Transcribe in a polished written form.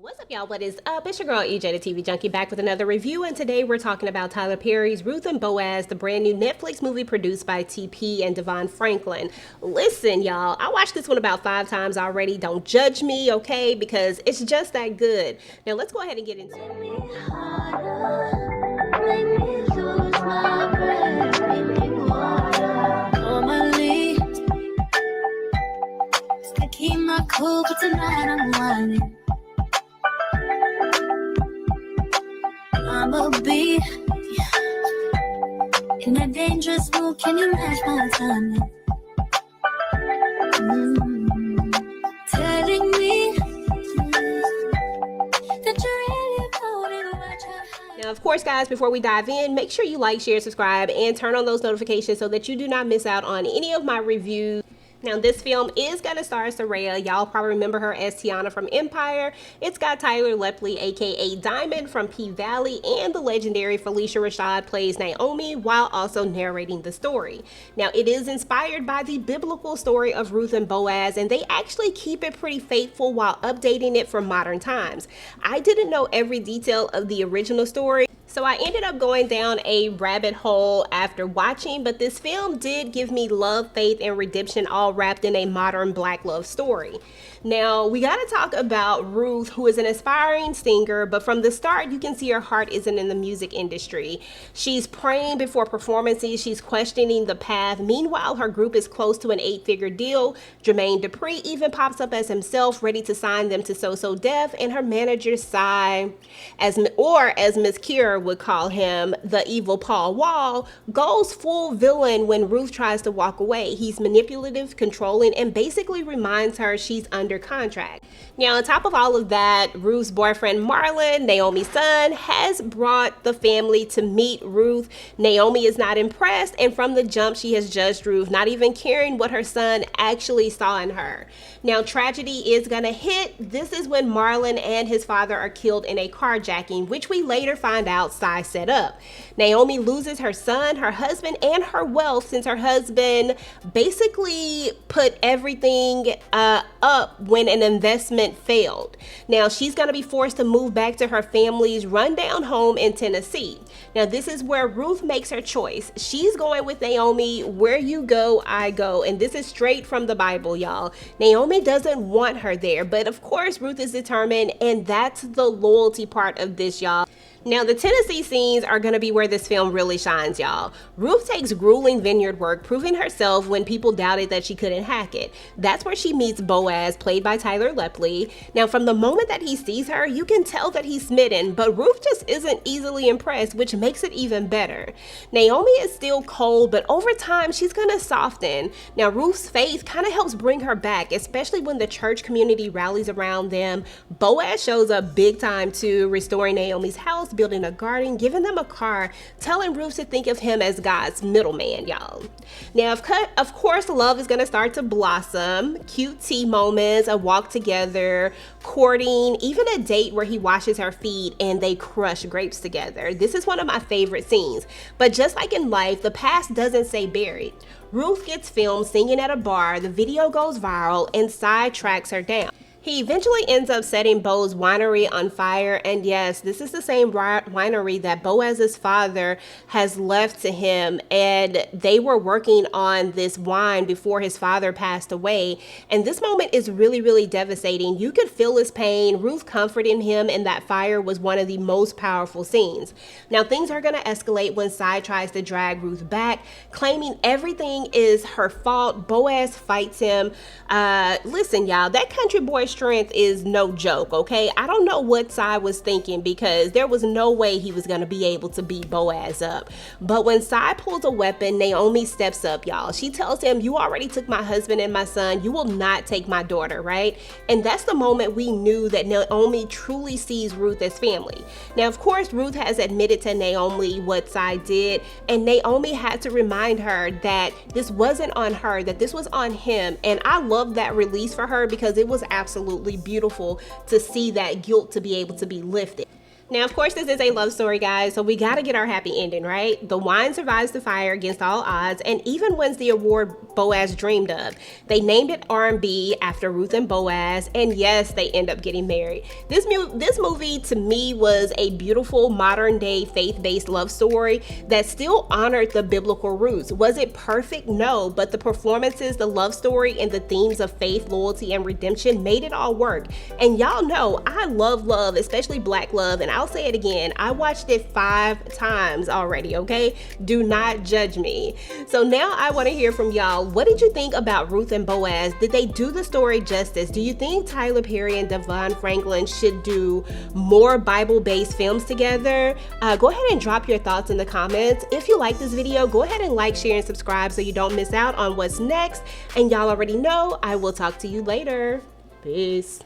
What's up, y'all? What is up? It's your girl EJ the TV Junky back with another review, and today we're talking about Tyler Perry's Ruth and Boaz, the brand new Netflix movie produced by TP and DeVon Franklin. Listen, y'all, I watched this one about 5 times already. Don't judge me, okay? Because it's just that good. Now let's go ahead and get into it. Keep my cool, but tonight I'm whining. I'ma be in a dangerous mood. Can you match my timing? Telling me that you're really about it. Now, of course, guys, before we dive in, make sure you like, share, subscribe, and turn on those notifications so that you do not miss out on any of my reviews. Now, this film is going to star Saraya. Y'all probably remember her as Tiana from Empire. It's got Tyler Lepley, aka Diamond from P-Valley, and the legendary Phylicia Rashad plays Naomi while also narrating the story. Now, it is inspired by the biblical story of Ruth and Boaz, and they actually keep it pretty faithful while updating it for modern times. I didn't know every detail of the original story, so I ended up going down a rabbit hole after watching, but this film did give me love, faith, and redemption all wrapped in a modern Black love story. Now, we got to talk about Ruth, who is an aspiring singer, but from the start, you can see her heart isn't in the music industry. She's praying before performances. She's questioning the path. Meanwhile, her group is close to an 8-figure deal. Jermaine Dupri even pops up as himself, ready to sign them to So Def, and her manager, Cy, as Miss Kira would call him, the evil Paul Wall, goes full villain when Ruth tries to walk away. He's manipulative, controlling, and basically reminds her she's under contract. Now, on top of all of that, Ruth's boyfriend Marlon, Naomi's son, has brought the family to meet Ruth. Naomi is not impressed, and from the jump, she has judged Ruth, not even caring what her son actually saw in her. Now, tragedy is gonna hit. This is when Marlon and his father are killed in a carjacking, which we later find out Cy set up. Naomi loses her son, her husband, and her wealth since her husband basically put everything up when an investment failed. Now, she's going to be forced to move back to her family's rundown home in Tennessee. Now, this is where Ruth makes her choice. She's going with Naomi. Where you go, I go. And this is straight from the Bible, y'all. Naomi doesn't want her there, but of course, Ruth is determined, and that's the loyalty part of this, y'all. Now, the Tennessee scenes are going to be where this film really shines, y'all. Ruth takes grueling vineyard work, proving herself when people doubted that she couldn't hack it. That's where she meets Boaz, played by Tyler Lepley. Now, from the moment that he sees her, you can tell that he's smitten, but Ruth just isn't easily impressed, which makes it even better. Naomi is still cold, but over time, she's going to soften. Now, Ruth's faith kind of helps bring her back, especially when the church community rallies around them. Boaz shows up big time too, restoring Naomi's house, building a garden, giving them a car, telling Ruth to think of him as God's middleman, y'all. Now, of course, love is going to start to blossom. Cute tea moments, a walk together, courting, even a date where he washes her feet and they crush grapes together. This is one of my favorite scenes. But just like in life, the past doesn't stay buried. Ruth gets filmed singing at a bar, the video goes viral, and Cy tracks her down. He eventually ends up setting Bo's winery on fire, and yes, this is the same winery that Boaz's father has left to him, and they were working on this wine before his father passed away, and this moment is really, really devastating. You could feel his pain. Ruth comforting him in that fire was one of the most powerful scenes. Now, things are going to escalate when Cy tries to drag Ruth back, claiming everything is her fault. Boaz fights him. Listen, y'all, that country boy strength is no joke, okay? I don't know what Cy was thinking, because there was no way he was going to be able to beat Boaz up. But when Cy pulls a weapon, Naomi steps up, y'all. She tells him, "You already took my husband and my son. You will not take my daughter," right? And that's the moment we knew that Naomi truly sees Ruth as family. Now, of course, Ruth has admitted to Naomi what Cy did, and Naomi had to remind her that this wasn't on her, that this was on him. And I love that release for her, because it was absolutely beautiful to see that guilt to be able to be lifted. Now, of course, this is a love story, guys, so we gotta get our happy ending, right? The wine survives the fire against all odds and even wins the award Boaz dreamed of. They named it R&B after Ruth and Boaz, and yes, they end up getting married. This movie, to me, was a beautiful, modern-day, faith-based love story that still honored the biblical roots. Was it perfect? No, but the performances, the love story, and the themes of faith, loyalty, and redemption made it all work. And y'all know, I love love, especially black love, and I'll say it again, I watched it 5 times already, okay? Do not judge me. So now I want to hear from y'all. What did you think about Ruth and Boaz? Did they do the story justice? Do you think Tyler Perry and DeVon Franklin should do more Bible-based films together? Go ahead and drop your thoughts in the comments. If you like this video, go ahead and like, share, and subscribe so you don't miss out on what's next. And y'all already know, I will talk to you later. Peace.